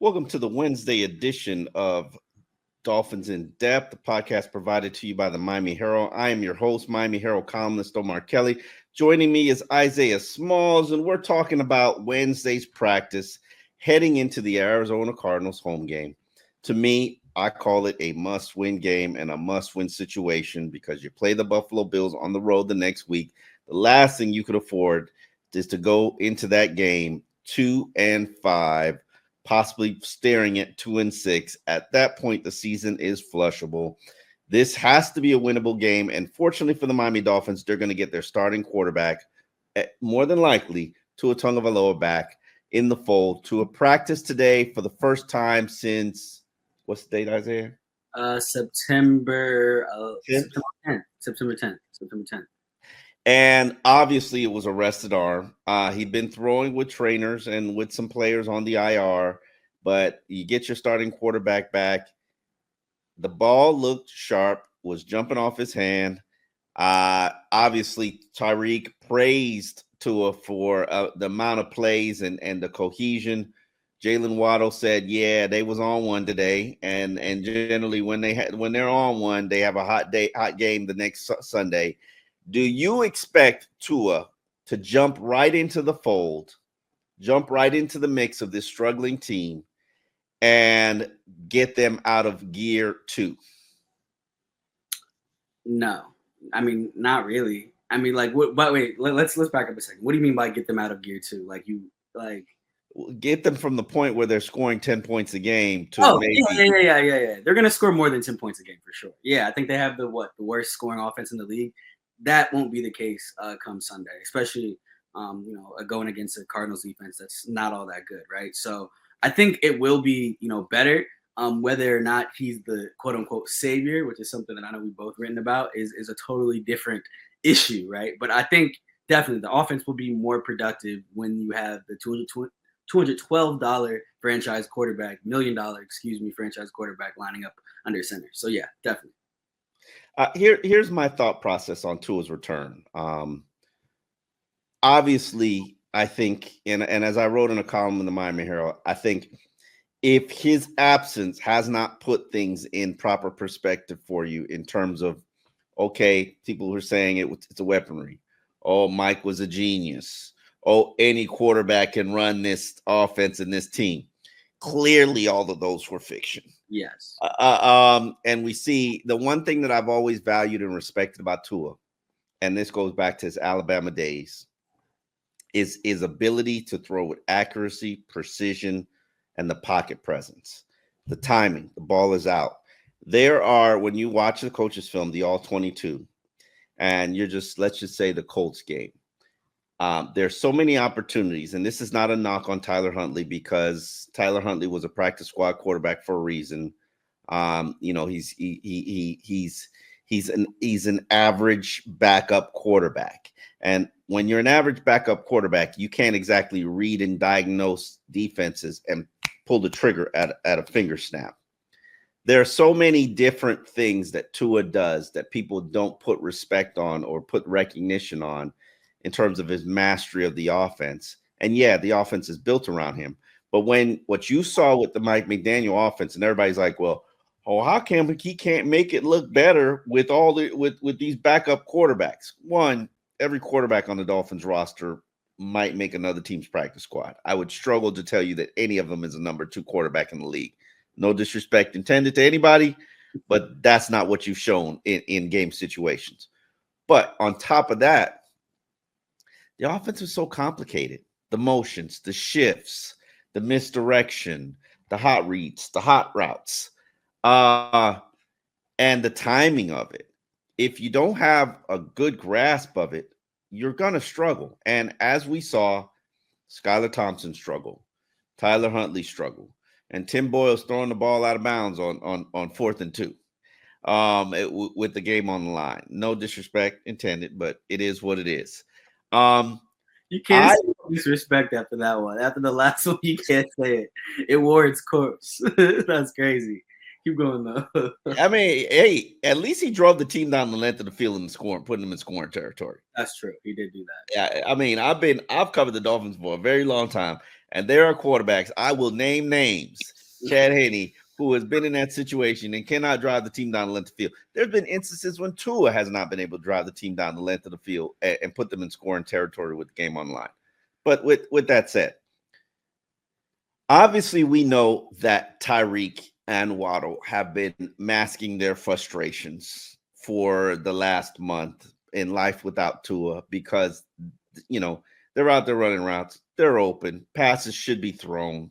Welcome to the Wednesday edition of Dolphins in Depth, the podcast provided to you by the Miami Herald. I am your host, Miami Herald columnist Omar Kelly. Joining me is Isaiah Smalls, and we're talking about Wednesday's practice heading into the Arizona Cardinals home game. To me, I call it a must-win game and a must-win situation because you play the Buffalo Bills on the road the next week. The last thing you could afford is to go into that game 2-5, possibly staring at 2-6. At that point, the season is flushable. This has to be a winnable game. And fortunately for the Miami Dolphins, they're going to get their starting quarterback, more than likely, Tua Tagovailoa back in the fold to a practice today for the first time since what's the date, Isaiah? September 10th. September 10th. And obviously, it was a rested arm. He'd been throwing with trainers and with some players on the IR, but you get your starting quarterback back. The ball looked sharp, was jumping off his hand. Obviously, Tyreek praised Tua for the amount of plays and the cohesion. Jalen Waddle said, "Yeah, they was on one today, and generally when they're on one, they have a hot game the next Sunday." Do you expect Tua to jump right into the fold, jump right into the mix of this struggling team, and get them out of gear two? No, I mean not really. I mean, like, what? But wait, let's back up a second. What do you mean by get them out of gear two? Get them from the point where they're scoring 10 points a game to yeah. They're gonna score more than 10 points a game for sure. Yeah, I think they have the worst scoring offense in the league. That won't be the case come Sunday, especially going against a Cardinals defense that's not all that good, right? So I think it will be better. Whether or not he's the quote unquote savior, which is something that I know we've both written about, is a totally different issue, right? But I think definitely the offense will be more productive when you have the $212 franchise quarterback, $1 million, franchise quarterback lining up under center. So yeah, definitely. Here's my thought process on Tua's return. Obviously, I think, and as I wrote in a column in the Miami Herald, I think if his absence has not put things in proper perspective for you in terms of, okay, people who are saying it's a weaponry. Oh, Mike was a genius. Oh, any quarterback can run this offense and this team. Clearly, all of those were fiction. Yes. And we see the one thing that I've always valued and respected about Tua, and this goes back to his Alabama days, is his ability to throw with accuracy, precision, and the pocket presence. The timing, the ball is out. There are, when you watch the coach's film, the all 22, and let's just say the Colts game. There's so many opportunities, and this is not a knock on Tyler Huntley because Tyler Huntley was a practice squad quarterback for a reason. He's an average backup quarterback, and when you're an average backup quarterback, you can't exactly read and diagnose defenses and pull the trigger at a finger snap. There are so many different things that Tua does that people don't put respect on or put recognition on in terms of his mastery of the offense. And yeah, the offense is built around him. But when what you saw with the Mike McDaniel offense, and everybody's like, well, how come he can't make it look better with with these backup quarterbacks? One, every quarterback on the Dolphins roster might make another team's practice squad. I would struggle to tell you that any of them is a number 2 quarterback in the league. No disrespect intended to anybody, but that's not what you've shown in game situations. But on top of that, the offense was so complicated. The motions, the shifts, the misdirection, the hot reads, the hot routes, and the timing of it. If you don't have a good grasp of it, you're going to struggle. And as we saw, Skylar Thompson struggle, Tyler Huntley struggle, and Tim Boyle's throwing the ball out of bounds on 4th and 2 with the game on the line. No disrespect intended, but it is what it is. You can't say disrespect after that one. After the last one, you can't say it. It wore its course. That's crazy. Keep going though. I mean, hey, at least he drove the team down the length of the field and putting them in scoring territory. That's true. He did do that. Yeah, I mean, I've covered the Dolphins for a very long time. And there are quarterbacks, I will name names, Chad Henne, who has been in that situation and cannot drive the team down the length of the field. There's been instances when Tua has not been able to drive the team down the length of the field and put them in scoring territory with the game on the line. But with that said, obviously we know that Tyreek and Waddle have been masking their frustrations for the last month in life without Tua because, they're out there running routes. They're open. Passes should be thrown.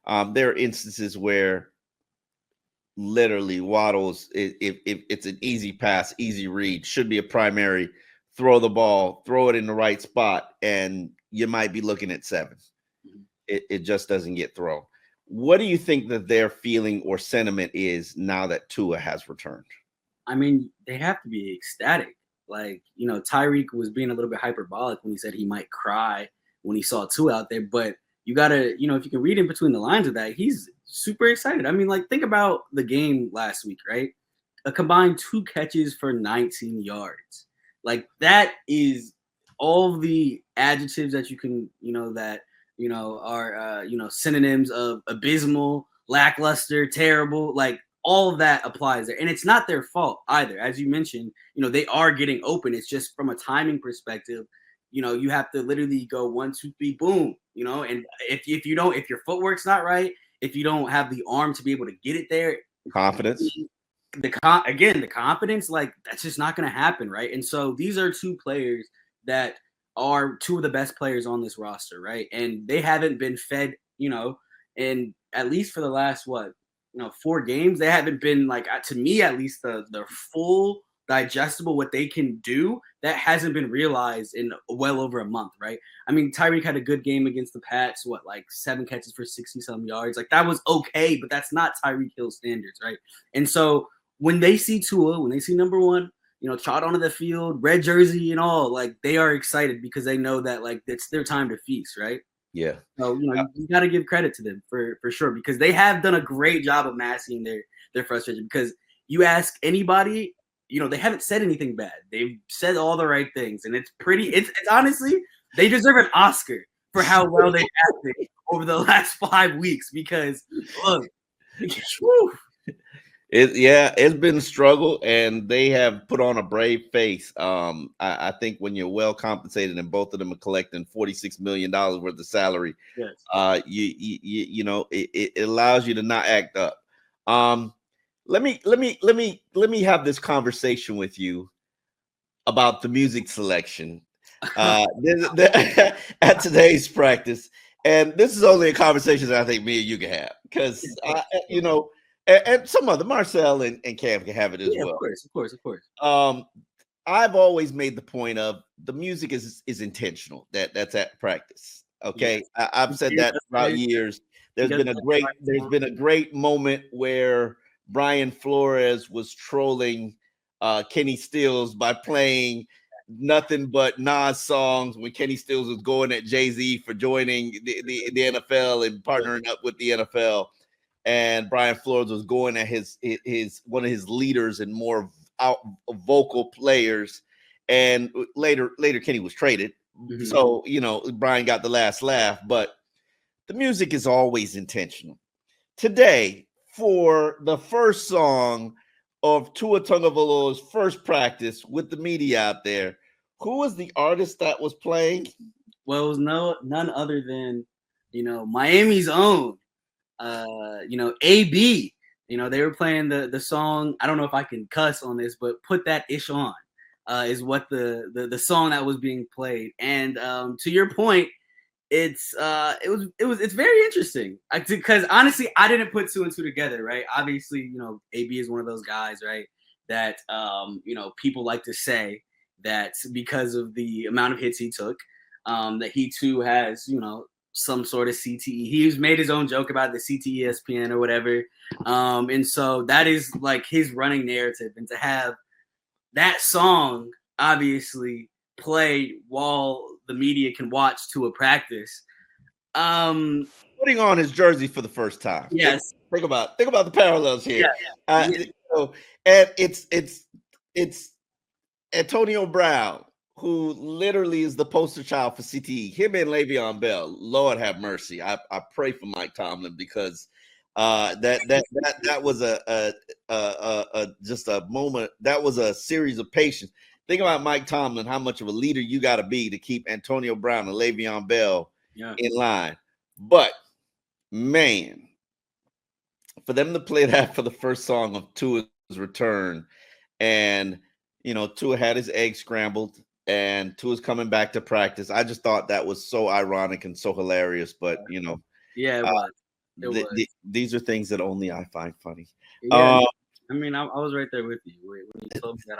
There are instances where literally Waddles, if it's an easy pass, easy read, should be a primary, throw the ball, throw it in the right spot, and you might be looking at 7. It just doesn't get thrown. What do you think that their feeling or sentiment is now that Tua has returned? I mean, they have to be ecstatic. Like, Tyreek was being a little bit hyperbolic when he said he might cry when he saw Tua out there. But you got to, if you can read in between the lines of that, he's super excited. I mean, like, think about the game last week, right? A combined 2 catches for 19 yards. Like, that is all the adjectives that you can, are, synonyms of abysmal, lackluster, terrible. Like, all of that applies there. And it's not their fault either. As you mentioned, they are getting open. It's just from a timing perspective, you have to literally go 1, 2, 3, boom, and if your footwork's not right, if you don't have the arm to be able to get it there, confidence, the confidence, like, that's just not going to happen. Right. And so these are 2 players that are 2 of the best players on this roster. Right. And they haven't been fed, and at least for the last, 4 games, they haven't been, like, to me at least, the full digestible what they can do. That hasn't been realized in well over a month, right? I mean, Tyreek had a good game against the Pats, 7 catches for 60-some yards. Like, that was okay, but that's not Tyreek Hill standards, right? And so when they see Tua, when they see number 1, trot onto the field, red jersey and all, like, they are excited because they know that, like, it's their time to feast, right? Yeah. So, you got to give credit to them for sure, because they have done a great job of masking their frustration. Because you ask anybody, they haven't said anything bad. They've said all the right things. And it's honestly, they deserve an Oscar for how well they've acted over the last 5 weeks. Because, look, it's been a struggle, and they have put on a brave face. I think when you're well compensated, and both of them are collecting $46 million worth of salary, yes. It allows you to not act up. Let me have this conversation with you about the music selection at today's practice, and this is only a conversation that I think me and you can have, because and some other Marcel and Cam can have it as well. Of course. I've always made the point of the music is intentional. That's at practice. Okay, yes. I've said that throughout years. There's been a great moment where Brian Flores was trolling Kenny Stills by playing nothing but Nas songs when Kenny Stills was going at Jay-Z for joining the NFL and partnering up with the NFL. And Brian Flores was going at his one of his leaders and more vocal players. And later Kenny was traded. Mm-hmm. So, Brian got the last laugh, but the music is always intentional. Today, for the first song of Tua Tagovailoa's first practice with the media out there, who was the artist that was playing? Well, it was none other than, Miami's own, AB. They were playing the song. I don't know if I can cuss on this, but Put That Ish On is what the song that was being played. And to your point, it's very interesting, because honestly, I didn't put 2 and 2 together, right? Obviously, AB is one of those guys, right, that people like to say that because of the amount of hits he took, that he too has, some sort of CTE. He's made his own joke about the CTE ESPN or whatever. And so that is like his running narrative. And to have that song obviously play while the media can watch to a practice. Putting on his jersey for the first time. Yes. Think about the parallels here. Yeah. And it's Antonio Brown, who literally is the poster child for CTE. Him and Le'Veon Bell. Lord have mercy. I pray for Mike Tomlin because that was just a moment. That was a series of patience. Think about Mike Tomlin, how much of a leader you got to be to keep Antonio Brown and Le'Veon Bell in line. But man, for them to play that for the first song of Tua's return, and Tua had his egg scrambled, and Tua's coming back to practice. I just thought that was so ironic and so hilarious. But it was. These are things that only I find funny. Yeah, I mean, I was right there with you when you told me that.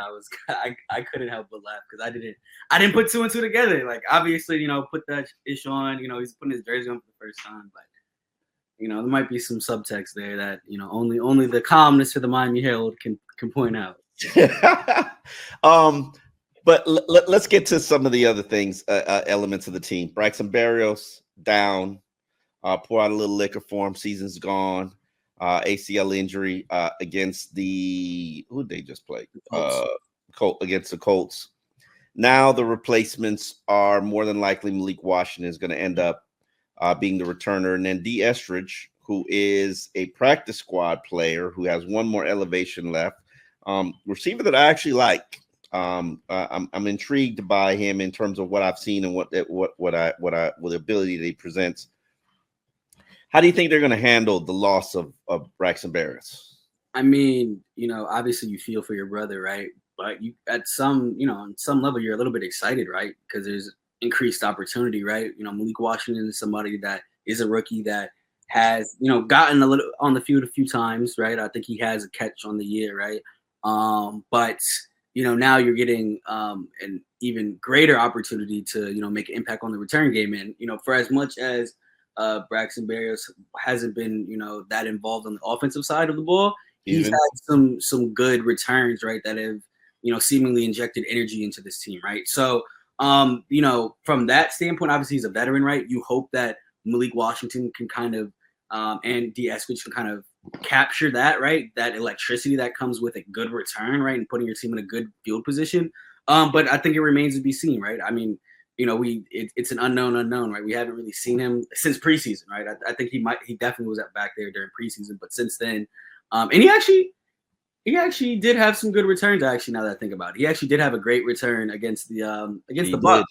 I couldn't help but laugh because I didn't put two and two together. Like obviously, put that ish on. He's putting his jersey on for the first time, but there might be some subtext there that only the columnists for the Miami Herald can point out. But let's get to some of the other things, elements of the team. Braxton Berrios down. Pour out a little liquor for him. Season's gone. ACL injury against who they just played? Against the Colts. Now the replacements are more than likely Malik Washington is going to end up being the returner, and then D. Estridge, who is a practice squad player who has one more elevation left. Receiver that I actually like. I'm intrigued by him in terms of what I've seen and what the ability that he presents. How do you think they're going to handle the loss of Braxton Berrios? I mean, obviously you feel for your brother, right? But you, at some, on some level, you're a little bit excited, right? Because there's increased opportunity, right? Malik Washington is somebody that is a rookie that has, gotten a little on the field a few times, right? I think he has a catch on the year, right? But now you're getting an even greater opportunity to, make an impact on the return game. And, for as much as Braxton Berrios hasn't been, that involved on the offensive side of the ball, he's had some good returns, right, that have, seemingly injected energy into this team, right? So, from that standpoint, obviously he's a veteran, right? You hope that Malik Washington can kind of, and D. Eskridge can kind of capture that, right? That electricity that comes with a good return, right? And putting your team in a good field position. But I think it remains to be seen, right? I mean, it's an unknown, right? We haven't really seen him since preseason, right? I think he definitely was back there during preseason, but since then, and he actually did have some good returns. Actually, now that I think about it, he actually did have a great return against the Bucs.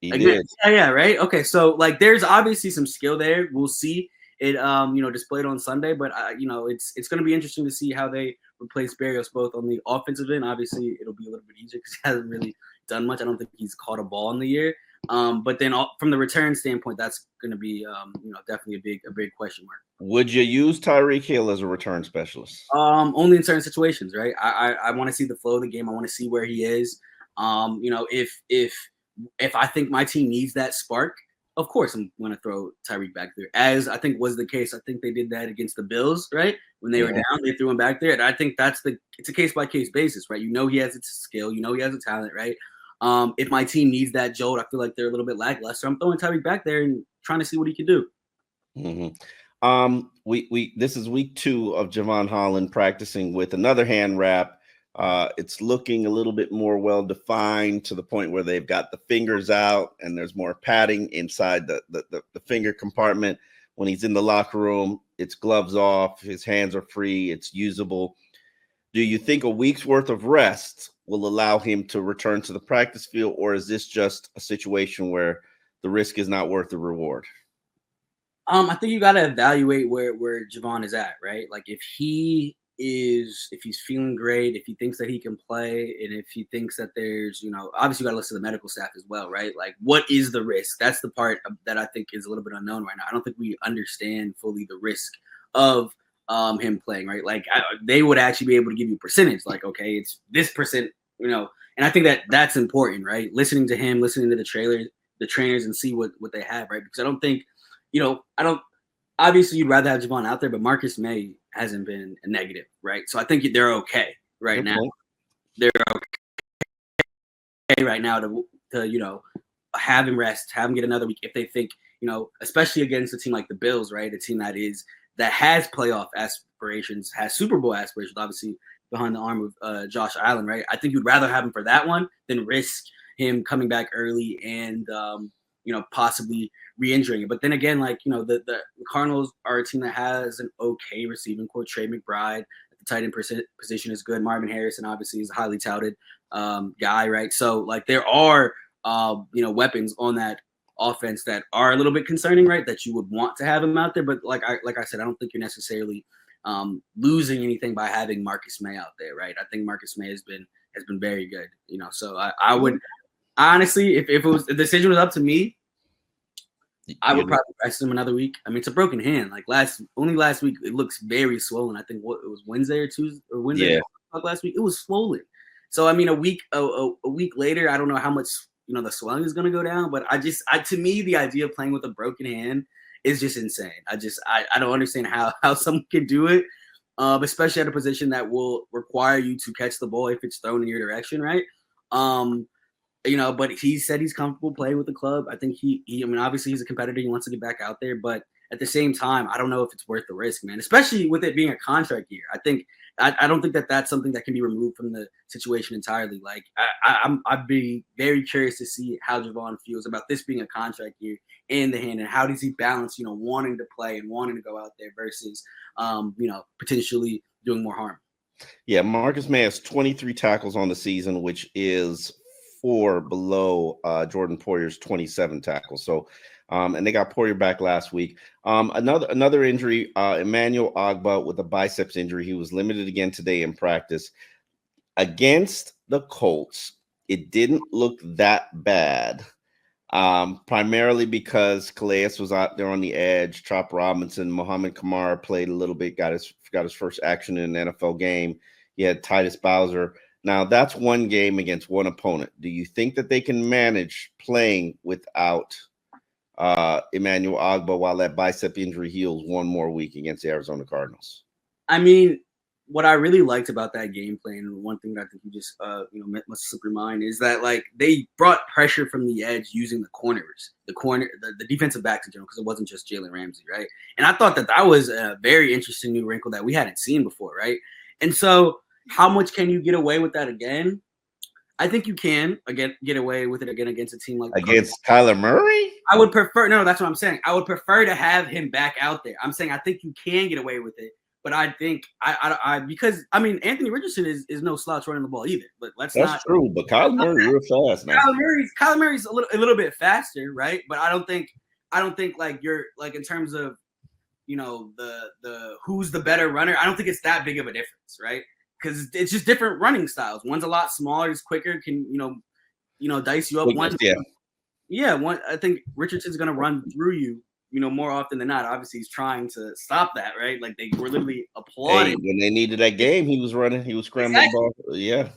He did. Yeah, right. Okay, so there's obviously some skill there. We'll see it, displayed on Sunday, but it's going to be interesting to see how they replace Berrios both on the offensive end. Obviously, it'll be a little bit easier because he hasn't really done much. I don't think he's caught a ball in the year. But then from the return standpoint, that's going to be, definitely a big question mark. Would you use Tyreek Hill as a return specialist? Only in certain situations, right? I want to see the flow of the game. I want to see where he is. If I think my team needs that spark, of course I'm going to throw Tyreek back there. As I think was the case, I think they did that against the Bills, right? When they were down, they threw him back there. And I think it's a case-by-case basis, right? He has a skill. He has a talent, right? If my team needs that jolt, I feel like they're a little bit lackluster. I'm throwing Tyreek back there and trying to see what he can do. Mm-hmm. This is week 2 of Javon Holland practicing with another hand wrap. It's looking a little bit more well-defined to the point where they've got the fingers out and there's more padding inside the finger compartment. When he's in the locker room, it's gloves off, his hands are free, it's usable. Do you think a week's worth of rest will allow him to return to the practice field, or is this just a situation where the risk is not worth the reward? I think you got to evaluate where Javon is at, right? Like if he's feeling great, if he thinks that he can play, and if he thinks that there's, obviously you got to listen to the medical staff as well, right? Like what is the risk? That's the part that I think is a little bit unknown right now. I don't think we understand fully the risk of him playing, right? Like they would actually be able to give you percentage, like, okay, it's this percent, and I think that's important, right? Listening to him, listening to the trainers and see what they have, right? Because I don't think, obviously you'd rather have Javon out there, but Marcus Maye hasn't been a negative, right? So I think they're okay right now. They're okay right now to have him rest, have him get another week if they think, especially against a team like the Bills, right? A team that has playoff aspirations, has Super Bowl aspirations, obviously behind the arm of Josh Allen, right? I think you'd rather have him for that one than risk, him coming back early and possibly re-injuring it. But then again, like the Cardinals are a team that has an okay receiving core. Trey McBride at the tight end position is good. Marvin Harrison obviously is a highly touted guy, right? So like there are weapons on that offense that are a little bit concerning, right? That you would want to have him out there, but like I said, I don't think you're necessarily losing anything by having Marcus Maye out there, right? I think Marcus Maye has been very good, So I would honestly, if the decision was up to me, I would probably rest him another week. I mean, it's a broken hand. Like last week, it looks very swollen. I think it was Wednesday or Tuesday or Wednesday. Yeah. Last week, it was swollen. So I mean, a week later, I don't know how much the swelling is going to go down. But to me, the idea of playing with a broken hand is just insane. I don't understand how someone can do it, especially at a position that will require you to catch the ball if it's thrown in your direction, right? But he said he's comfortable playing with the club. I think I mean, obviously he's a competitor. He wants to get back out there, but at the same time, I don't know if it's worth the risk, man, especially with it being a contract year. I don't think that's something that can be removed from the situation entirely. Like I'd be very curious to see how Javon feels about this being a contract year in the hand, and how does he balance, wanting to play and wanting to go out there versus, potentially doing more harm. Yeah, Marcus Maye has 23 tackles on the season, which is 4 below Jordan Poyer's 27 tackles. So, and they got Poyer back last week. Another injury, Emmanuel Ogbah with a biceps injury. He was limited again today in practice against the Colts. It didn't look that bad, primarily because Calais was out there on the edge. Chop Robinson, Mohamed Kamara played a little bit, got his first action in an NFL game. He had Titus Bowser. Now, that's one game against one opponent. Do you think that they can manage playing without Emmanuel Ogbah while that bicep injury heals one more week against the Arizona Cardinals? I mean, what I really liked about that game plan, and one thing that I think you just must slip your mind, is that like they brought pressure from the edge using the corners, the defensive backs in general, because it wasn't just Jalen Ramsey, right? And I thought that was a very interesting new wrinkle that we hadn't seen before, right? And so, how much can you get away with that again? I think you can get away with it again against a team like against Kyler Murray. I would prefer. No, that's what I'm saying. I would prefer to have him back out there. I'm saying I think you can get away with it, but I think because I mean Anthony Richardson is no slouch running the ball either. But that's true. But Kyler Murray real fast now. Kyler Murray's a little bit faster, right? But I don't think like you're like in terms of the who's the better runner. I don't think it's that big of a difference, right? Because it's just different running styles. One's a lot smaller, is quicker, can dice you up. One. I think Richardson's gonna run through you, more often than not. Obviously, he's trying to stop that, right? Like they were literally applauding when they needed that game. He was running. He was scrambling the ball. Yeah.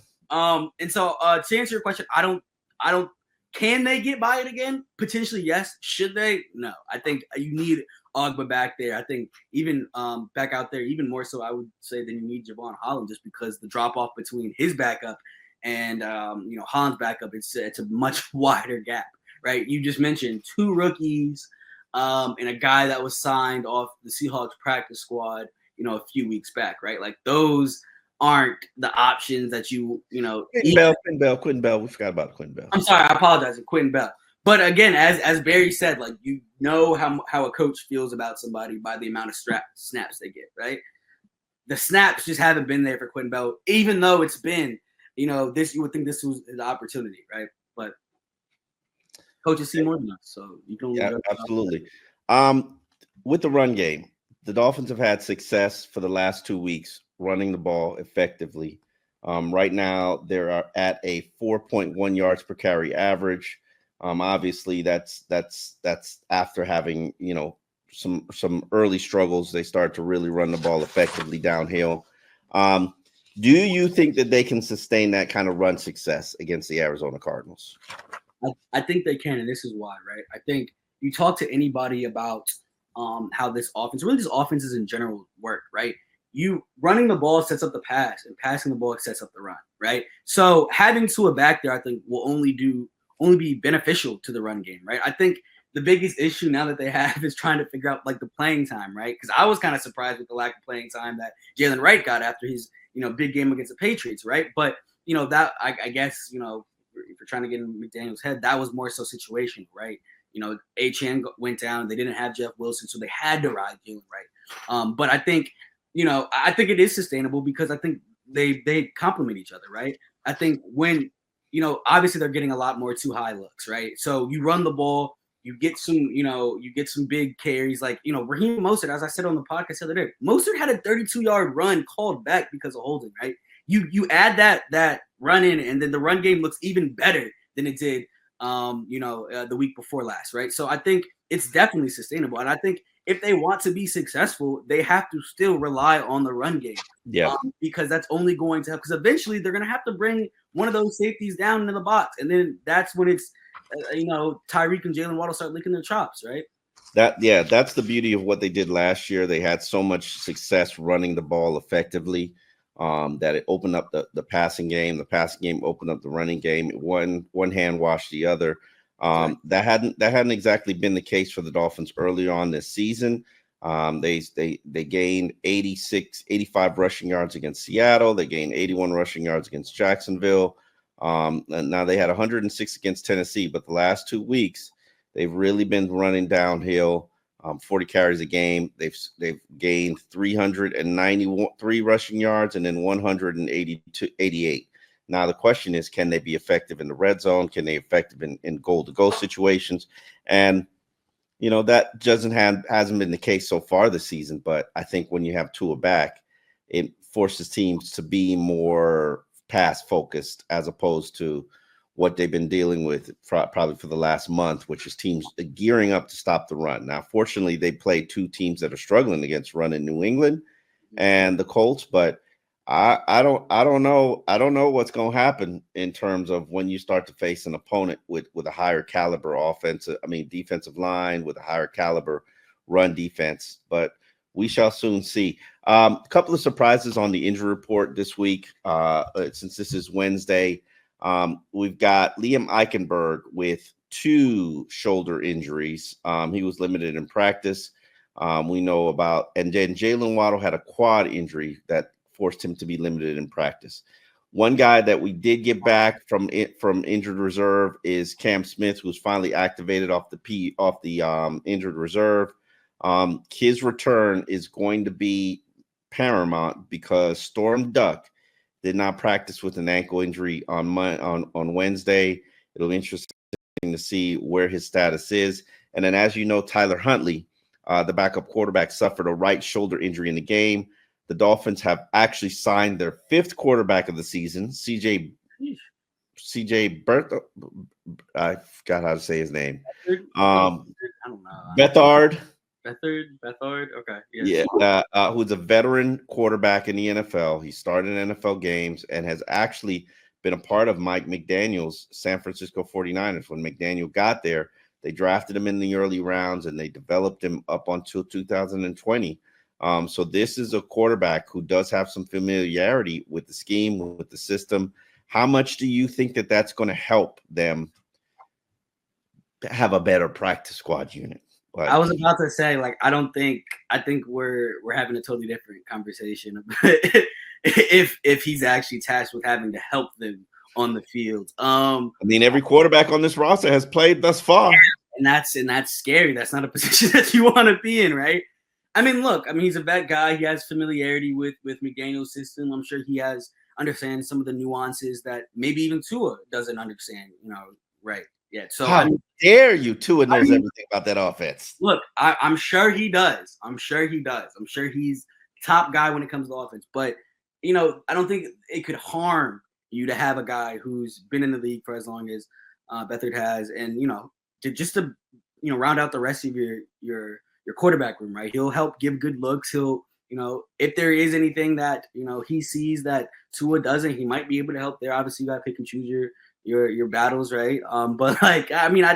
And so to answer your question, I don't. Can they get by it again? Potentially, yes. Should they? No. I think you need Ogbah back there. I think even back out there, even more so, I would say than you need Javon Holland, just because the drop off between his backup and Holland's backup, it's a much wider gap, right? You just mentioned 2 rookies and a guy that was signed off the Seahawks practice squad, a few weeks back, right? Like those aren't the options that Quentin Bell. We forgot about Quentin Bell. I'm sorry, I apologize, Quentin Bell. But again, as Barry said, like how a coach feels about somebody by the amount of snaps they get, right? The snaps just haven't been there for Quentin Bell, even though it's been, this. You would think this was the opportunity, right? But coaches see more than us, so you can only absolutely. With the run game, the Dolphins have had success for the last 2 weeks running the ball effectively. Right now, they're at a 4.1 yards per carry average. Obviously, that's after having some early struggles. They start to really run the ball effectively downhill. Do you think that they can sustain that kind of run success against the Arizona Cardinals? I think they can, and this is why, right? I think you talk to anybody about how this offenses in general work, right? You running the ball sets up the pass, and passing the ball sets up the run, right? So having Tua back there, I think, will only be beneficial to the run game, right? I think the biggest issue now that they have is trying to figure out like the playing time, right? Because I was kind of surprised with the lack of playing time that Jalen Wright got after his big game against the Patriots, right? But that I guess you're trying to get in McDaniel's head, that was more so situational, right? You know, HN went down. They didn't have Jeff Wilson, so they had to ride Jalen, right? But I think, you know, I think it is sustainable because I think they complement each other, right? I think when, you know, obviously they're getting a lot more too high looks, right? So you run the ball, you get some big carries, like, you know, Raheem Mostert, as I said on the podcast the other day, Mostert had a 32-yard run called back because of holding, right? You add that run in, and then the run game looks even better than it did the week before last, right? So I think it's definitely sustainable. And I think if they want to be successful, they have to still rely on the run game. Yeah. Because that's only going to help. Because eventually they're going to have to bring one of those safeties down into the box. And then that's when it's, Tyreek and Jalen Waddle start licking their chops, right? That's the beauty of what they did last year. They had so much success running the ball effectively that it opened up the passing game. The passing game opened up the running game. One hand washed the other. That hadn't exactly been the case for the Dolphins early on this season. They gained 85 rushing yards against Seattle. They gained 81 rushing yards against Jacksonville. And now they had 106 against Tennessee, but the last 2 weeks they've really been running downhill. 40 carries a game. They've gained 393 rushing yards and then 188. Now the question is, can they be effective in the red zone? Can they be effective in goal-to-goal situations? And that hasn't been the case so far this season. But I think when you have Tua back, it forces teams to be more pass focused as opposed to what they've been dealing with probably for the last month, which is teams gearing up to stop the run. Now, fortunately, they played two teams that are struggling against run in New England and the Colts, but I don't know what's going to happen in terms of when you start to face an opponent with a higher caliber defensive line with a higher caliber run defense, but we shall soon see. A couple of surprises on the injury report this week, since this is Wednesday. We've got Liam Eichenberg with 2 shoulder injuries. He was limited in practice. We know about, and then Jalen Waddle had a quad injury that forced him to be limited in practice. One guy that we did get back from injured reserve is Cam Smith, who's finally activated off the injured reserve. His return is going to be paramount because Storm Duck did not practice with an ankle injury on Wednesday. It'll be interesting to see where his status is. And then, as you know, Tyler Huntley, the backup quarterback, suffered a right shoulder injury in the game. The Dolphins have actually signed their 5th quarterback of the season, CJ Bertha. I forgot how to say his name. I don't know. Bethard. Bethard. Okay. Yes. Yeah. Who's a veteran quarterback in the NFL. He started in NFL games and has actually been a part of Mike McDaniel's San Francisco 49ers. When McDaniel got there, they drafted him in the early rounds and they developed him up until 2020. So this is a quarterback who does have some familiarity with the scheme, with the system. How much do you think that that's going to help them have a better practice squad unit? I was about to say, I think we're having a totally different conversation if he's actually tasked with having to help them on the field. Every quarterback on this roster has played thus far. And that's scary. That's not a position that you want to be in, right? He's a vet guy. He has familiarity with McDaniel's system. I'm sure he understands some of the nuances that maybe even Tua doesn't understand, right? Yeah. So how dare you? Tua knows everything about that offense. Look, I'm sure he does. I'm sure he's top guy when it comes to offense. But I don't think it could harm you to have a guy who's been in the league for as long as Bethard has, and to round out the rest of your quarterback room, right? He'll help give good looks. He'll if there is anything that he sees that Tua doesn't, he might be able to help there. Obviously, you got to pick and choose your battles, right? But I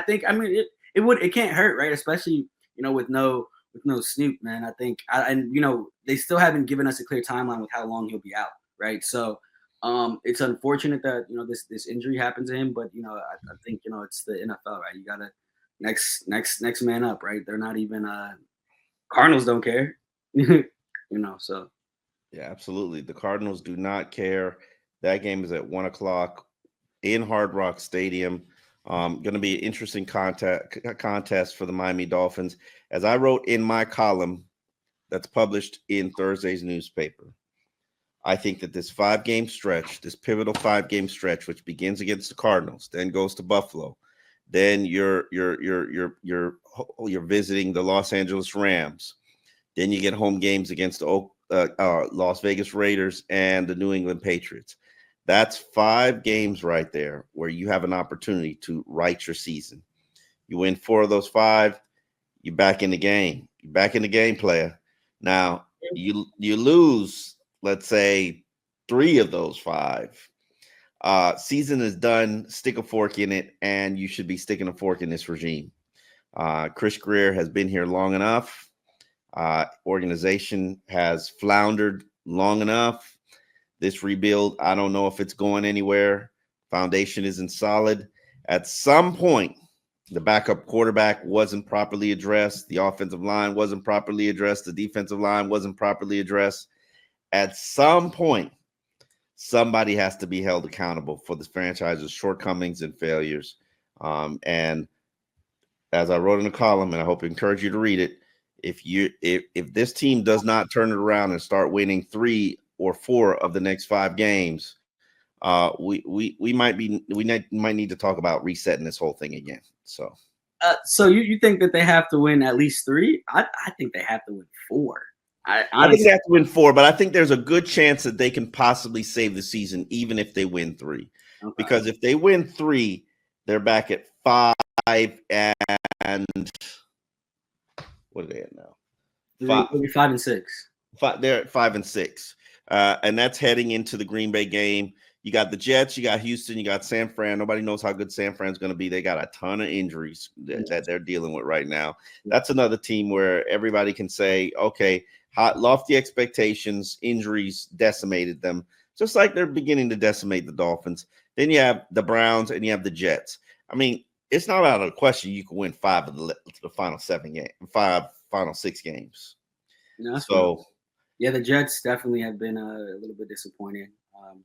think it can't hurt, right? Especially with no Snoop, man. I think they still haven't given us a clear timeline with how long he'll be out, right? So it's unfortunate that this injury happened to him, but I think it's the NFL, right? You gotta next man up, right? They're not even Cardinals don't care, so. Yeah, absolutely. The Cardinals do not care. That game is at 1:00 in Hard Rock Stadium. Going to be an interesting contest for the Miami Dolphins. As I wrote in my column that's published in Thursday's newspaper, I think that this 5-game stretch, this pivotal 5-game stretch, which begins against the Cardinals, then goes to Buffalo, then you're visiting the Los Angeles Rams, then you get home games against the Las Vegas Raiders and the New England Patriots. That's 5 games right there where you have an opportunity to write your season. You win 4 of those 5, you're back in the game. You're back in the game, player. Now you lose, let's say, 3 of those 5. Season is done. Stick a fork in it, and you should be sticking a fork in this regime. Chris Greer has been here long enough. Organization has floundered long enough. This rebuild, I don't know if it's going anywhere. Foundation isn't solid. At some point, the backup quarterback wasn't properly addressed. The offensive line wasn't properly addressed. The defensive line wasn't properly addressed. At some point, somebody has to be held accountable for this franchise's shortcomings and failures. And as I wrote in the column, and I hope to encourage you to read it, if this team does not turn it around and start winning 3 or 4 of the next 5 games, we might need to talk about resetting this whole thing again. So you think that they have to win at least 3? I think they have to win 4. I think they have to win 4, but I think there's a good chance that they can possibly save the season even if they win 3. Okay. Because if they win 3, they're back at 5 and what are they at now? 5 and 6. They're at 5 and 6. And that's heading into the Green Bay game. You got the Jets, you got Houston, you got San Fran. Nobody knows how good San Fran's going to be. They got a ton of injuries that they're dealing with right now. That's another team where everybody can say, okay, lofty expectations, injuries decimated them, just like they're beginning to decimate the Dolphins. Then you have the Browns and you have the Jets. I mean, it's not out of the question you can win 5 of the final 6 games. No, so, yeah, the Jets definitely have been a little bit disappointing.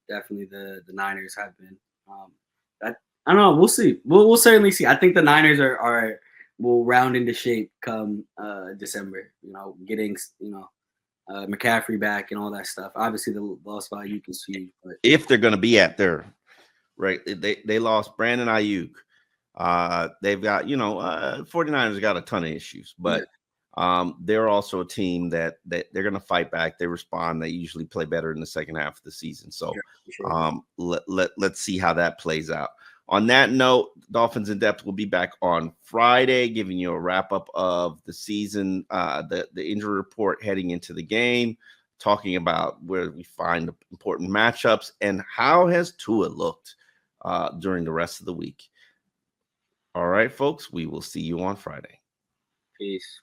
Definitely the Niners have been. I don't know. We'll see. We'll certainly see. I think the Niners will round into shape come December. Getting McCaffrey back and all that stuff. Obviously, the loss by Ayuk is huge. But if they're going to be at their right, they lost Brandon Ayuk. They've got 49ers got a ton of issues, but they're also a team that they're going to fight back. They respond. They usually play better in the second half of the season. So let's see how that plays out. On that note, Dolphins in Depth will be back on Friday, giving you a wrap up of the season, the injury report heading into the game, talking about where we find the important matchups and how has Tua looked during the rest of the week. All right, folks, we will see you on Friday. Peace.